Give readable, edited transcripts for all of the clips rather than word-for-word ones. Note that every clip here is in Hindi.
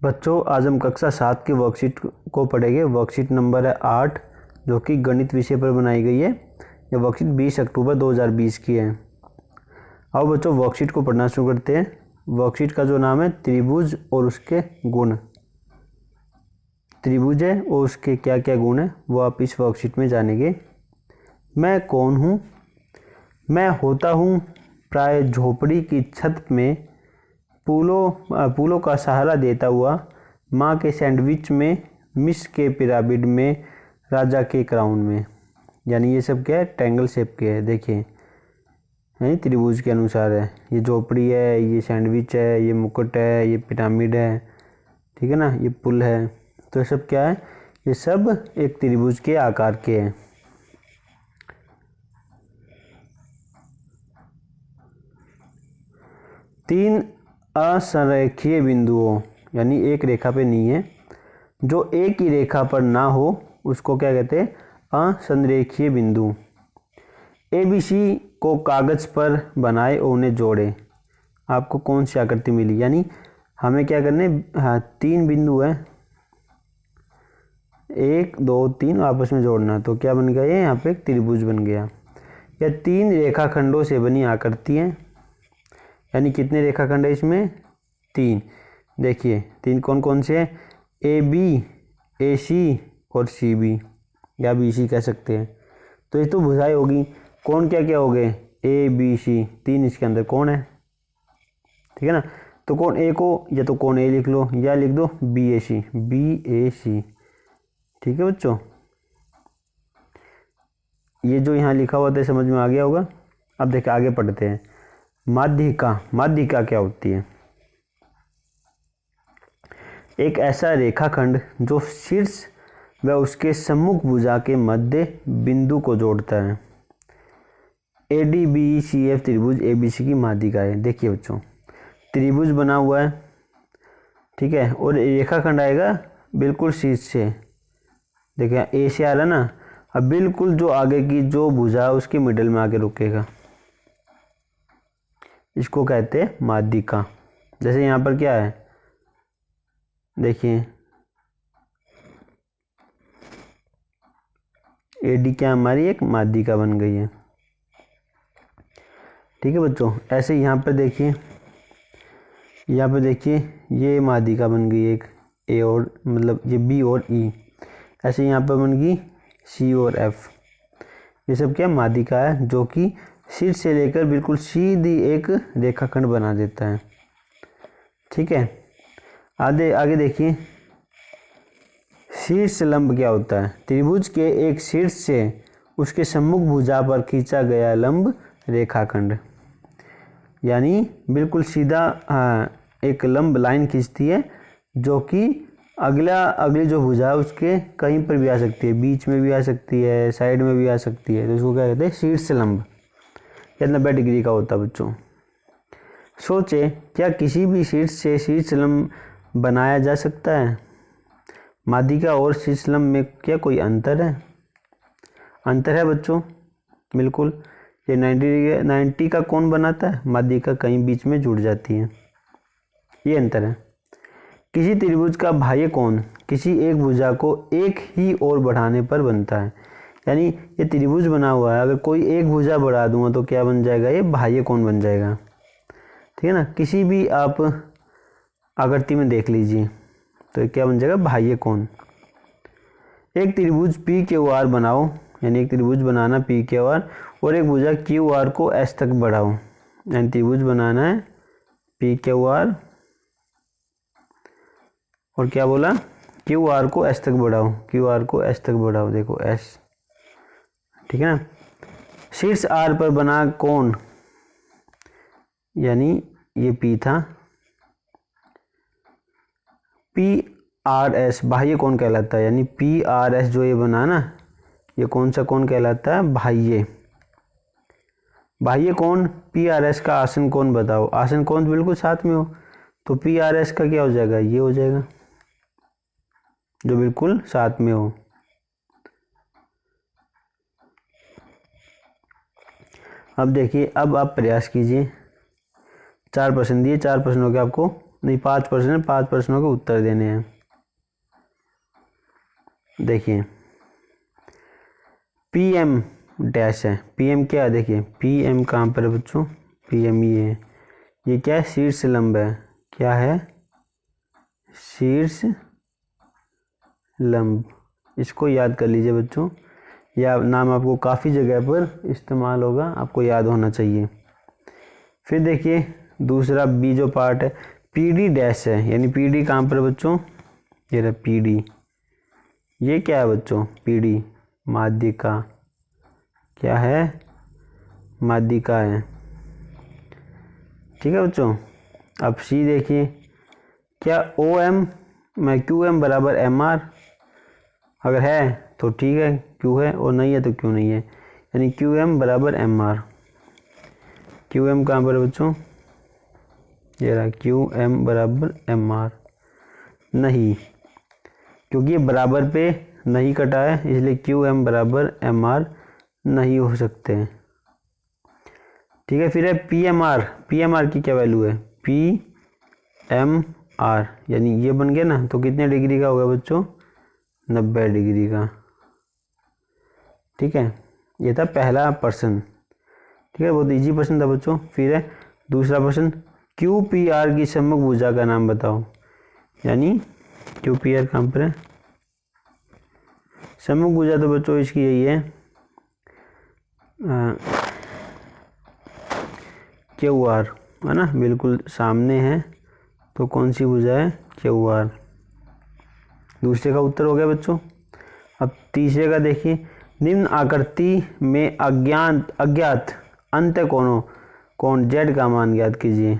बच्चों आज हम कक्षा 7 की वर्कशीट को पढ़ेंगे। वर्कशीट नंबर है 8 जो कि गणित विषय पर बनाई गई है। यह वर्कशीट 20 अक्टूबर 2020 की है। आओ बच्चों वर्कशीट को पढ़ना शुरू करते हैं। वर्कशीट का जो नाम है त्रिभुज और उसके गुण। त्रिभुज है और उसके क्या क्या गुण है वो आप इस वर्कशीट में जानेंगे। मैं कौन हूँ? मैं होता हूँ प्राय झोपड़ी की छत में फूलों का सहारा देता हुआ, माँ के सैंडविच में, मिस के पिरामिड में, राजा के क्राउन में। यानी ये सब क्या है? ट्रायंगल शेप के है। देखिए है त्रिभुज के अनुसार है। ये झोपड़ी है, ये सैंडविच है, ये मुकुट है, ये पिरामिड है, ठीक है ना, ये पुल है। तो ये सब क्या है? ये सब एक त्रिभुज के आकार के हैं। तीन असंरेखीय बिंदुओं यानी एक रेखा पे नहीं है, जो एक ही रेखा पर ना हो उसको क्या कहते हैं? असंरेखीय बिंदु। ABC को कागज पर बनाए और उन्हें जोड़े। आपको कौन सी आकृति मिली? यानी हमें क्या करने? हाँ, तीन बिंदु है, 1 2 3 आपस में जोड़ना। तो क्या बन गया? ये यहाँ पे एक त्रिभुज बन गया। या तीन रेखाखंडों से बनी आकृति है। यानी कितने रेखाखंड है इसमें? 3। देखिए तीन कौन कौन से हैं? AB, AC और CB या BC कह सकते हैं। तो ये तो भुजाएं होगी। कौन क्या क्या हो गए? ABC, तीन इसके अंदर कौन है, ठीक है ना। तो कौन A को या तो कौन A लिख लो या लिख दो BAC, ठीक है बच्चों। ये जो यहाँ लिखा हुआ था समझ में आ गया होगा। अब देखिए आगे पढ़ते हैं। माध्यिका क्या होती है? एक ऐसा रेखाखंड जो शीर्ष व उसके सम्मुख भुजा के मध्य बिंदु को जोड़ता है। ADBECF त्रिभुज ABC की माध्यिका है। देखिए बच्चों त्रिभुज बना हुआ है, ठीक है, और रेखाखंड आएगा बिल्कुल शीर्ष से। देखिए A से आ रहा ना, अब बिल्कुल जो आगे की जो भुजा उसके मिडल में आके रुकेगा, इसको कहते हैं माध्यिका। जैसे यहाँ पर क्या है, देखिए AD क्या हमारी एक माध्यिका बन गई है, ठीक है बच्चों। ऐसे यहाँ पर देखिए, यहाँ पे देखिए ये माध्यिका बन गई एक A और मतलब ये B और E। ऐसे यहाँ पर बन गई C और F। ये सब क्या माध्यिका है जो कि शीर्ष से लेकर बिल्कुल सीधी एक रेखाखंड बना देता है, ठीक है। आगे देखिए शीर्ष लंब क्या होता है? त्रिभुज के एक शीर्ष से उसके सम्मुख भुजा पर खींचा गया लंब रेखाखंड। यानी बिल्कुल सीधा एक लंब लाइन खींचती है जो कि अगली जो भुजा है उसके कहीं पर भी आ सकती है, बीच में भी आ सकती है, साइड में भी आ सकती है। तो इसको क्या कहते हैं? शीर्ष लंब। यह 90 डिग्री का होता है बच्चों। सोचे क्या किसी भी शीर्ष से शीर्ष लंब बनाया जा सकता है? माध्यिका और शीर्ष लंब में क्या कोई अंतर है? अंतर है बच्चों, बिल्कुल। ये 90 का कौन बनाता है? माध्यिका कहीं बीच में जुड़ जाती है, ये अंतर है। किसी त्रिभुज का बाह्य कोण किसी एक भुजा को एक ही ओर बढ़ाने पर बनता है। यानी ये त्रिभुज बना हुआ है, अगर कोई एक भुजा बढ़ा दूंगा तो क्या बन जाएगा? ये बाह्य कोण बन जाएगा, ठीक है ना। किसी भी आप आकृति में देख लीजिए तो ये क्या बन जाएगा? बाह्य कोण। एक त्रिभुज PQR बनाओ, यानी एक त्रिभुज बनाना PQR और एक भुजा QR को S तक बढ़ाओ। यानी त्रिभुज बनाना है PQR और क्या बोला? QR को S तक बढ़ाओ, QR को S तक बढ़ाओ। देखो S, ठीक है ना। शीर्ष R पर बना कोण, यानी ये P था, PRS बाह्य कोण कहलाता है। यानी PRS जो ये बना ना, ये कौन सा कोण कहलाता है? बाह्य कोण। PRS का आसन कोण बताओ। आसन कोण बिल्कुल साथ में हो तो PRS का क्या हो जाएगा? ये हो जाएगा जो बिल्कुल साथ में हो। अब देखिए, अब आप प्रयास कीजिए। 4 प्रश्न दिए, 4 प्रश्नों के आपको नहीं 5 प्रश्न है, 5 प्रश्नों के उत्तर देने हैं। देखिए PM डैश है, PM क्या है, देखिए PM कहाँ पर है बच्चों, PM ये क्या है, शीर्ष लंब है, क्या है, शीर्ष लंब। इसको याद कर लीजिए बच्चों, यह नाम आपको काफ़ी जगह पर इस्तेमाल होगा, आपको याद होना चाहिए। फिर देखिए दूसरा B जो पार्ट है, PD डैश है, यानी PD कहाँ पर बच्चों, ये रहा PD। ये क्या है बच्चों, PD माध्यिका, क्या है, माध्यिका है। ठीक है बच्चों। अब C देखिए, क्या OM में QM बराबर MR, अगर है तो ठीक है Q है, और नहीं है तो Q नहीं है, यानी QM बराबर MR। QM कहाँ पर बच्चों, ये रहा QM बराबर MR। नहीं, क्योंकि ये बराबर पे नहीं कटा है, इसलिए QM बराबर MR नहीं हो सकते हैं। ठीक है, फिर है PMR। PMR की क्या वैल्यू है, PMR, यानी ये बन गया ना, तो कितने डिग्री का होगा बच्चों, 90 डिग्री का। ठीक है, ये था पहला प्रश्न। ठीक है, बहुत इजी प्रश्न था बच्चों। फिर है दूसरा प्रश्न, QPR की सम्मुख भुजा का नाम बताओ, यानी QPR कहाँ पर है, सम्मुख भुजा तो बच्चों इसकी यही है, QR है ना, बिल्कुल सामने है, तो कौन सी भुजा है, QR। दूसरे का उत्तर हो गया बच्चों। अब तीसरे का देखिए, निम्न आकृति में अज्ञात अंतःकोणों कोण Z का मान ज्ञात कीजिए,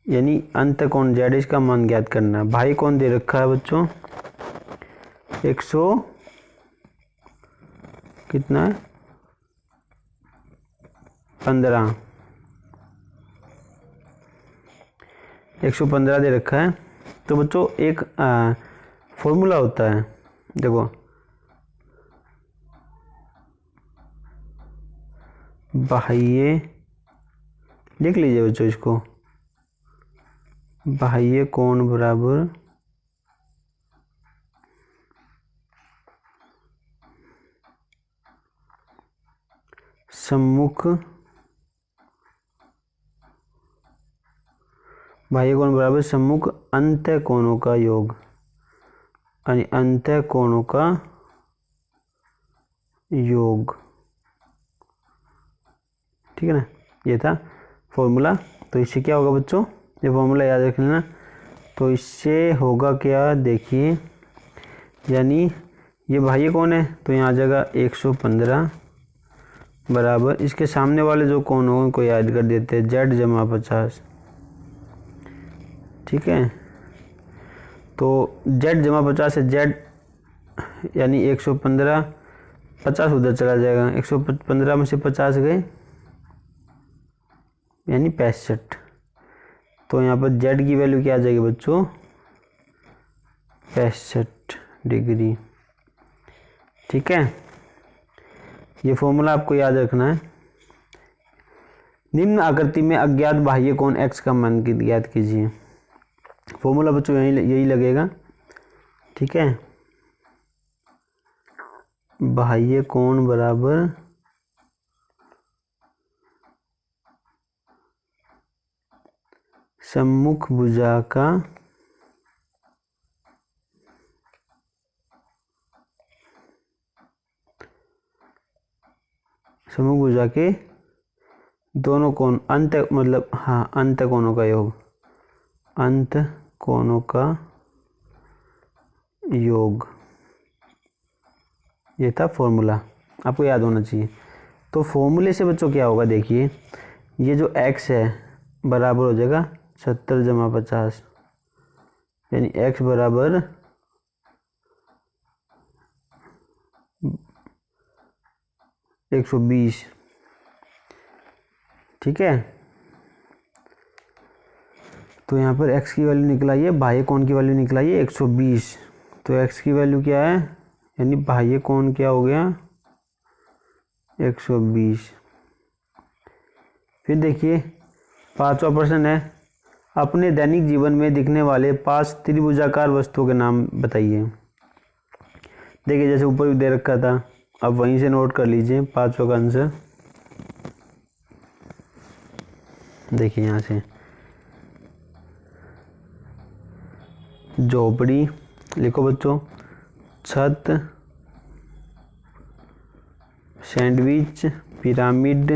यानी अंतःकोण Z इसका मान ज्ञात करना है। भाई कौन दे रखा है बच्चों, 100 कितना है, 15, 115 दे रखा है। तो बच्चों एक फॉर्मूला होता है, देखो बाह्य, लिख लीजिए बच्चों इसको, बाह्य कोण बराबर सम्मुख, बाह्य कोण बराबर सम्मुख अंतःकोणों का योग, यानी अंतःकोणों का योग। ठीक है ना, ये था फॉर्मूला। तो इससे क्या होगा बच्चों, ये फॉर्मूला याद रख लेना। तो इससे होगा क्या, देखिए, यानी ये बाह्य कोण है, तो यहाँ आ जाएगा 115 बराबर, इसके सामने वाले जो कोण होंगे उनको याद कर देते हैं, Z जमा 50। ठीक है, तो Z जमा 50 है, Z यानी 115, 50 उधर चला जाएगा, 115 में से 50 गए, यानी 65। तो यहाँ पर Z की वैल्यू क्या आ जाएगी बच्चों, 65 डिग्री। ठीक है, ये फॉर्मूला आपको याद रखना है। निम्न आकृति में अज्ञात बाह्य कोण X का मान ज्ञात कीजिए। फॉर्मूला बच्चों यही लगेगा। ठीक है, बाह्य कोण बराबर सम्मुख भुजा का सम्मुख भुजा के दोनों कोण अंत, मतलब हाँ अंत कोणों का योग, अंत कोणों का योग, ये था फॉर्मूला, आपको याद होना चाहिए। तो फॉर्मूले से बच्चों क्या होगा, देखिए ये जो x है बराबर हो जाएगा 70 जमा 50, यानी x बराबर 120। ठीक है, तो यहाँ पर x की वैल्यू निकलाइए, बाह्य कोण की वैल्यू निकलाइए 120। तो x की वैल्यू क्या है, यानी बाह्य कोण क्या हो गया 120। फिर देखिए 5वां प्रश्न है, अपने दैनिक जीवन में दिखने वाले 5 त्रिभुजाकार वस्तुओं के नाम बताइए। देखिए जैसे ऊपर भी दे रखा था, अब वहीं से नोट कर लीजिए 5वां का आंसर। देखिए यहाँ से झोपड़ी लिखो बच्चों, छत, सैंडविच, पिरामिड,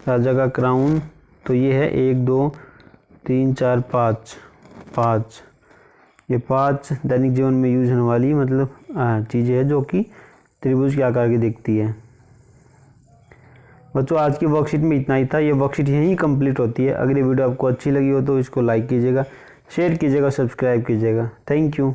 राजा का क्राउन। तो ये है 1 2 3 4 5। ये 5 दैनिक जीवन में यूज होने वाली मतलब चीज़ें हैं जो कि त्रिभुज के आकार की दिखती है। बच्चों आज की वर्कशीट में इतना ही था। ये वर्कशीट यहीं कंप्लीट होती है। अगर ये वीडियो आपको अच्छी लगी हो तो इसको लाइक कीजिएगा, शेयर कीजिएगा, सब्सक्राइब कीजिएगा। Thank you.